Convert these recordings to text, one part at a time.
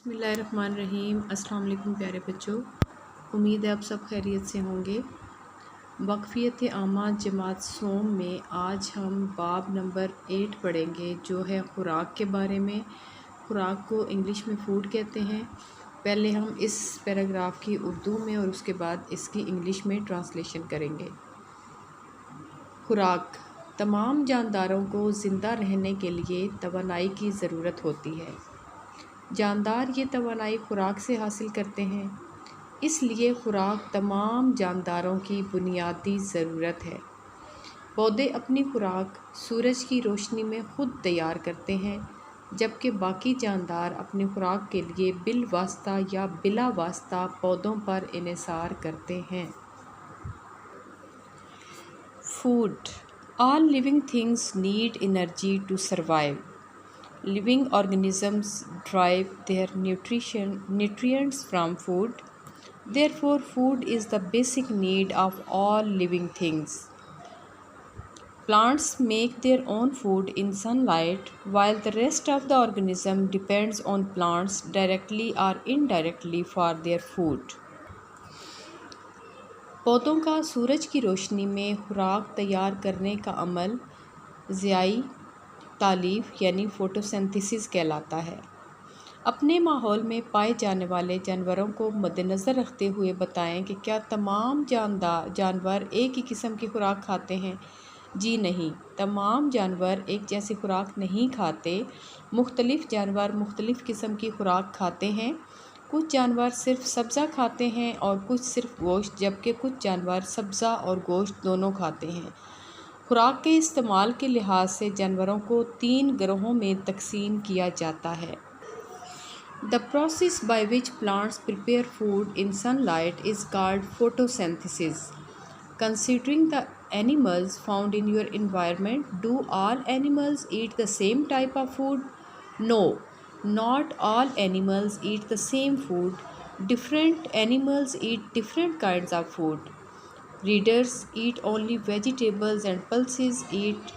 बिस्मिल्लाहिर्रहमानिर्रहीम। अस्सलाम वालेकुम प्यारे बच्चों, उम्मीद है आप सब खैरियत से होंगे। वक्फियत आमा जमात सोम में आज हम बाब नंबर 8 पढ़ेंगे, जो है ख़ुराक के बारे में। ख़ुराक को इंग्लिश में फ़ूड कहते हैं। पहले हम इस पैराग्राफ की उर्दू में और उसके बाद इसकी इंग्लिश में ट्रांसलेशन करेंगे। ख़ुराक तमाम जानदारों को ज़िंदा रहने के लिए तवानाई की ज़रूरत होती है। जानदार ये तवानाई ख़ुराक से हासिल करते हैं, इसलिए ख़ुराक तमाम जानदारों की बुनियादी ज़रूरत है। पौधे अपनी ख़ुराक सूरज की रोशनी में ख़ुद तैयार करते हैं, जबकि बाकी जानदार अपनी ख़ुराक के लिए बिल वास्ता या बिला वास्ता पौधों पर इन्हिसार करते हैं। Food. All living things need energy to survive. Living organisms derive their nutrients from food. Therefore, food is the basic need of all living things. Plants make their own food in sunlight, while the rest of the organism depends on plants directly or indirectly for their food. पौधों का सूरज की रोशनी में खुराक तैयार करने का अमल ज़ियाई तालीफ यानी photosynthesis कहलाता है। अपने माहौल में पाए जाने वाले जानवरों को मद्देनज़र रखते हुए बताएं कि क्या तमाम जानवर एक ही किस्म की खुराक खाते हैं? जी नहीं, तमाम जानवर एक जैसी खुराक नहीं खाते। मुख्तलिफ़ जानवर मुख्तलिफ़ किस्म की खुराक खाते हैं। कुछ जानवर सिर्फ सब्ज़ा खाते हैं और कुछ सिर्फ गोश्त, जबकि कुछ जानवर सब्ज़ा और गोश्त दोनों खाते हैं। खुराक के इस्तेमाल के लिहाज से जानवरों को 3 गिरोहों में तकसीम किया जाता है। The process by which plants prepare food in sunlight is called photosynthesis. Considering the animals found in your environment, do all animals eat the same type of food? No, not all animals eat the same food. Different animals eat different kinds of food. Readers eat only vegetables and pulses eat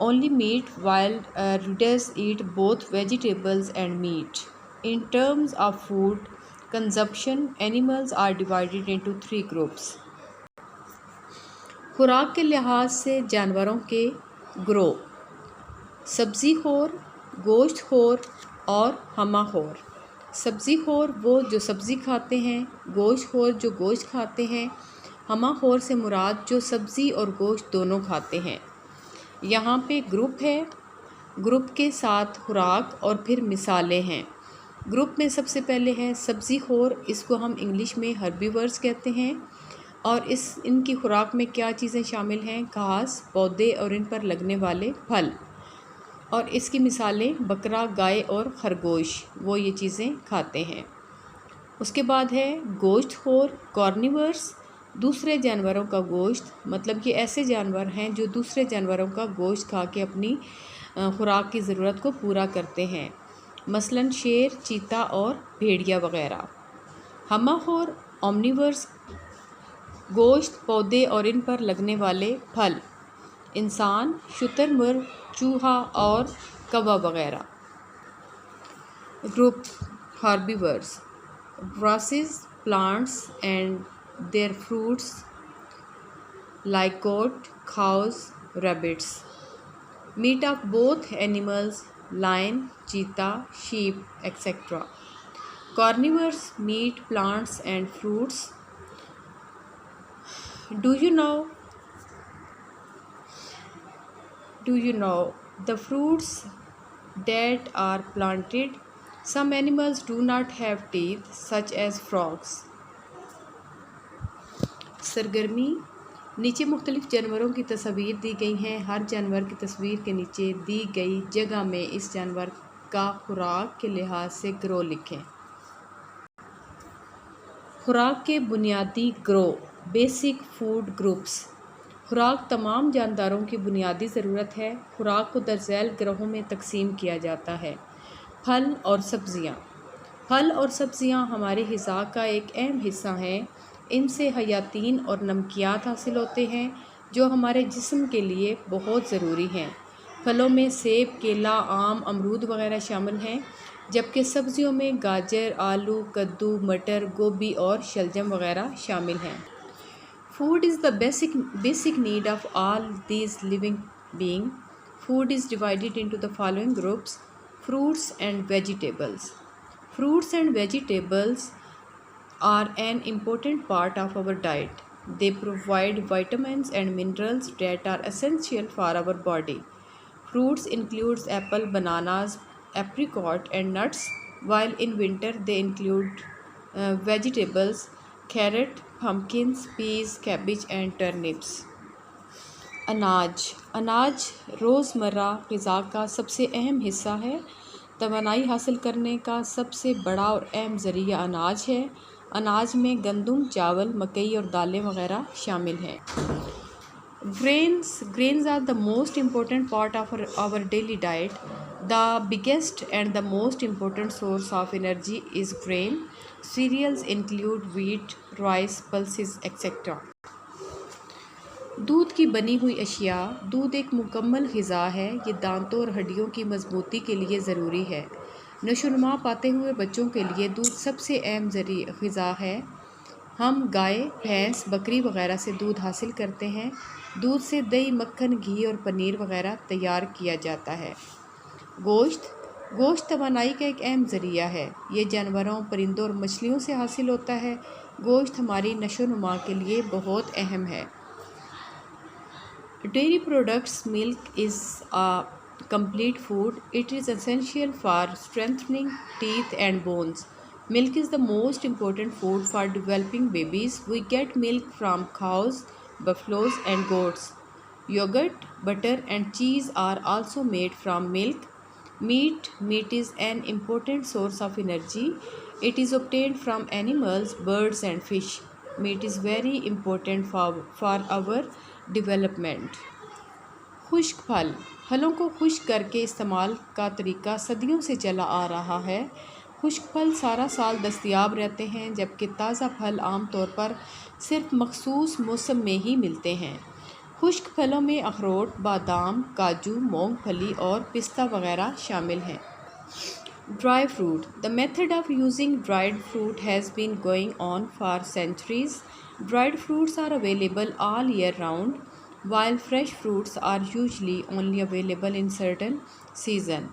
only meat, while readers eat both vegetables and meat. In terms of food consumption, animals are divided into 3 groups. खुराक के लिहाज से जानवरों के ग्रोह सब्ज़ी खोर, गोश्त खोर और हमा खोर। सब्ज़ी खोर वो जो सब्ज़ी खाते हैं, गोश्त खोर जो गोश्त खाते हैं, हमा खोर से मुराद जो सब्ज़ी और गोश्त दोनों खाते हैं। यहाँ पे ग्रुप है, ग्रुप के साथ खुराक और फिर मिसालें हैं। ग्रुप में सबसे पहले है सब्ज़ी खोर, इसको हम इंग्लिश में हर्बीवर्स कहते हैं। और इनकी खुराक में क्या चीज़ें शामिल हैं? घास, पौधे और इन पर लगने वाले फल। और इसकी मिसालें बकरा, गाय और खरगोश, वो ये चीज़ें खाते हैं। उसके बाद है गोश्त खोर, कॉर्निवर्स, दूसरे जानवरों का गोश्त, मतलब ये ऐसे जानवर हैं जो दूसरे जानवरों का गोश्त खा के अपनी खुराक की ज़रूरत को पूरा करते हैं, मसलन शेर, चीता और भेड़िया वग़ैरह। हमा खोर, ओमनिवर्स, गोश्त, पौधे और इन पर लगने वाले फल, इंसान, शुतुरमुर्ग, चूहा और कौवा वग़ैरह। Group herbivores grasses, plants and their fruits like goat, cows, rabbits. Meat of both animals, lion, cheetah, sheep, etc. Carnivores meat, plants and fruits. Do you know the fruits that are planted? Some animals do not have teeth, such as frogs. सरगर्मी। नीचे मुख्तलिफ़ जानवरों की तस्वीर दी गई हैं। हर जानवर की तस्वीर के नीचे दी गई जगह में इस जानवर का खुराक के लिहाज से ग्रोह लिखें। खुराक के बुनियादी ग्रोह, बेसिक फूड ग्रुप्स। खुराक तमाम जानदारों की बुनियादी ज़रूरत है। खुराक को दरअसल ग्रोहों में तकसीम किया जाता है। फल और सब्ज़ियाँ। फल और सब्ज़ियाँ हमारे ग़िज़ा का एक अहम हिस्सा हैं। इनसे हयातीन और नमकियात हासिल होते हैं, जो हमारे जिस्म के लिए बहुत ज़रूरी हैं। फलों में सेब, केला, आम, अमरूद वग़ैरह शामिल हैं। जबकि सब्जियों में गाजर, आलू, कद्दू, मटर, गोभी और शलजम वगैरह शामिल हैं। Food is the basic need of all these living beings. Food is divided into the following groups: fruits and vegetables. Fruits and vegetables are an important part of our diet. They provide vitamins and minerals that are essential for our body. Fruits includes apple, bananas, apricot and nuts, while in winter they include vegetables, carrot, pumpkins, peas, cabbage and turnips. अनाज अनाज रोज़मर्रा ग़िज़ा का सबसे अहम हिस्सा है। तवानाई हासिल करने का सबसे बड़ा और अहम ज़रिया अनाज है। अनाज में गंदम, चावल, मकई और दालें वगैरह शामिल हैं। Grains are the most important part of our daily diet. The biggest and the most important source of energy is grain. Cereals include wheat, rice, pulses, etc. दूध की बनी हुई अशिया। दूध एक मुकम्मल ग़िज़ा है। ये दांतों और हड्डियों की मजबूती के लिए ज़रूरी है। नशोनुमा पाते हुए बच्चों के लिए दूध सबसे अहम ग़िज़ा है। हम गाय, भैंस, बकरी वगैरह से दूध हासिल करते हैं। दूध से दही, मक्खन, घी और पनीर वगैरह तैयार किया जाता है। गोश्त तवानाई का एक अहम ज़रिया है। ये जानवरों, परिंदों और मछलियों से हासिल होता है। गोश्त हमारी नशोनुमा के लिए बहुत अहम है। Dairy products: milk is a complete food. It is essential for strengthening teeth and bones. Milk is the most important food for developing babies. We get milk from cows, buffaloes and goats. Yogurt, butter and cheese are also made from milk. Meat is an important source of energy. It is obtained from animals, birds and fish. Meat is very important for our development. खुश्क फलों को खुश्क करके इस्तेमाल का तरीका सदियों से चला आ रहा है। खुश्क फल सारा साल दस्तयाब रहते हैं, जबकि ताज़ा फल आम तौर पर सिर्फ मखसूस मौसम में ही मिलते हैं। खुश्क फलों में अखरोट, बादाम, काजू, मूंगफली और पिस्ता वगैरह शामिल हैं। Dry fruit: the method of using dried fruit has been going on for centuries. Dried fruits are available all year round, while fresh fruits are usually only available in certain season.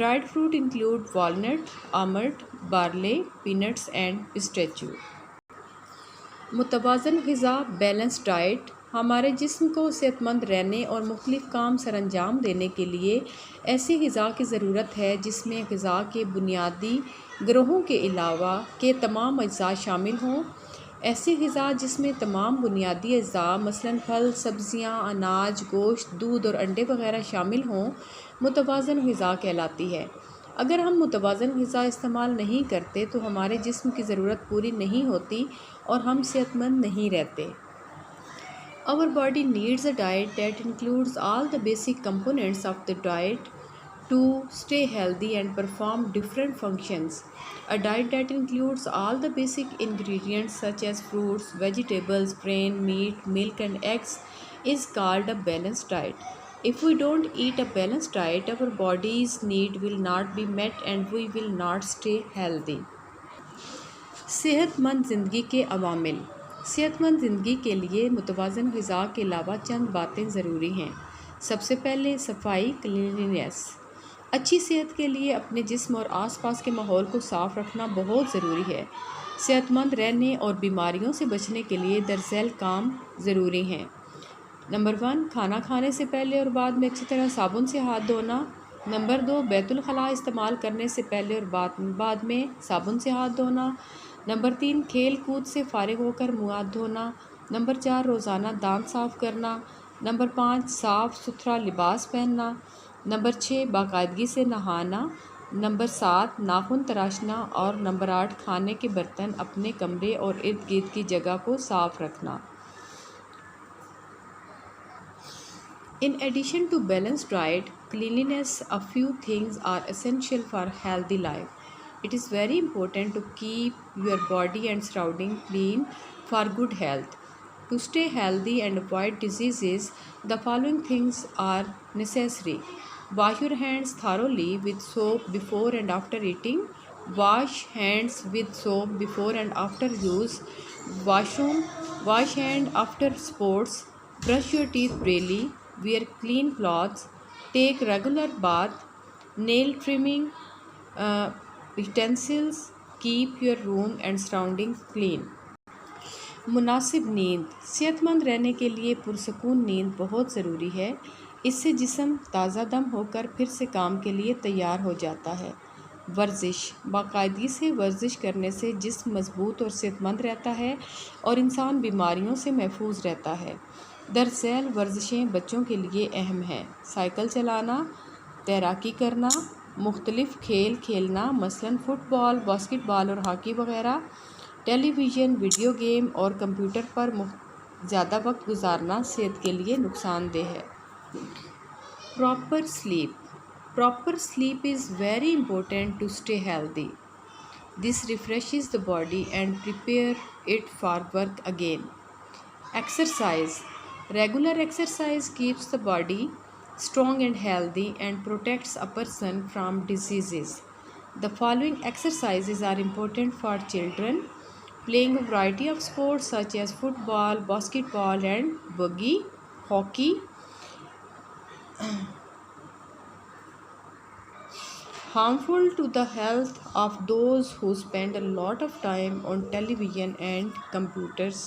Dried fruit include walnut, almond, barley, peanuts and pistachio. मुतवाज़न ग़िज़ा balance diet हमारे जिस्म को सेहतमंद रहने और मुख्तलिफ़ काम सरअंजाम देने के लिए ऐसी ग़िज़ा की ज़रूरत है जिसमें ग़िज़ा के बुनियादी ग्रोहों के अलावा के तमाम अज्जा शामिल हों। ऐसी ग़िज़ा जिसमें तमाम बुनियादी अज्जा मसलन फल, सब्ज़ियाँ, अनाज, गोश्त, दूध और अंडे वगैरह शामिल हों, मुतवाज़न ग़िज़ा कहलाती है। अगर हम मुतवाज़न ग़िज़ा इस्तेमाल नहीं करते तो हमारे जिस्म की ज़रूरत पूरी नहीं होती और हम सेहतमंद नहीं रहते। Our body needs a diet that includes all the basic components of the diet to stay healthy and perform different functions. A diet that includes all the basic ingredients such as fruits, vegetables, grain, meat, milk and eggs is called a balanced diet. If we don't eat a balanced diet, our body's need will not be met and we will not stay healthy. सेहतमंद ज़िंदगी के अवामिल। सेहतमंद ज़िंदगी के लिए मुतवाज़न ग़िज़ा के अलावा चंद बातें ज़रूरी हैं। सबसे पहले सफाई, क्लीनलीनेस। अच्छी सेहत के लिए अपने जिस्म और आसपास के माहौल को साफ़ रखना बहुत ज़रूरी है। सेहतमंद रहने और बीमारियों से बचने के लिए दरअसल काम ज़रूरी हैं। नंबर 1, खाना खाने से पहले और बाद में अच्छी तरह साबुन से हाथ धोना। नंबर 2, बैतुल खला इस्तेमाल करने से पहले और बाद में साबुन से हाथ धोना। नंबर 3, खेल कूद से फारिग होकर मुँह हाथ धोना। नंबर 4, रोज़ाना दांत साफ़ करना। नंबर 5, साफ़ सुथरा लिबास पहनना। नंबर 6, बाकायदगी से नहाना। नंबर 7, नाखून तराशना। और नंबर 8, खाने के बर्तन, अपने कमरे और इर्द गिर्द की जगह को साफ़ रखना। In addition to balanced diet, cleanliness, a few things are essential for healthy life. It is very important to keep your body and surrounding clean for good health. To stay healthy and avoid diseases, the following things are necessary. Wash your hands thoroughly with soap before and after eating. Wash hands with soap before and after use. Washroom. Wash hand after sports. Brush your teeth daily. Wear clean clothes. Take regular bath. Nail trimming. uh, Utensils. Keep your room and surroundings clean. मुनासिब नींद सेहतमंद रहने के लिए पुरसकून नींद बहुत ज़रूरी है। इससे जिस्म ताज़ा दम होकर फिर से काम के लिए तैयार हो जाता है। वर्जिश बाकायदगी से वर्जिश करने से जिस्म मजबूत और सेहतमंद रहता है और इंसान बीमारियों से महफूज रहता है। दरअसल वर्जिशें बच्चों के लिए अहम हैं। साइकिल चलाना, तैराकी करना, मुख्तलिफ़ खेल खेलना मसलन फ़ुटबॉल, बास्केटबॉल और हॉकी वगैरह, टेलीविज़न, वीडियो गेम और कंप्यूटर पर ज़्यादा वक्त गुजारना सेहत के लिए नुकसानदेह है। Proper sleep is very important to stay healthy. This refreshes the body and prepare it for work again. Exercise regular exercise keeps the body strong and healthy and protects a person from diseases. The following exercises are important for children: playing a variety of sports such as football, basketball, and boogie, hockey. Harmful to the health of those who spend a lot of time on television and computers.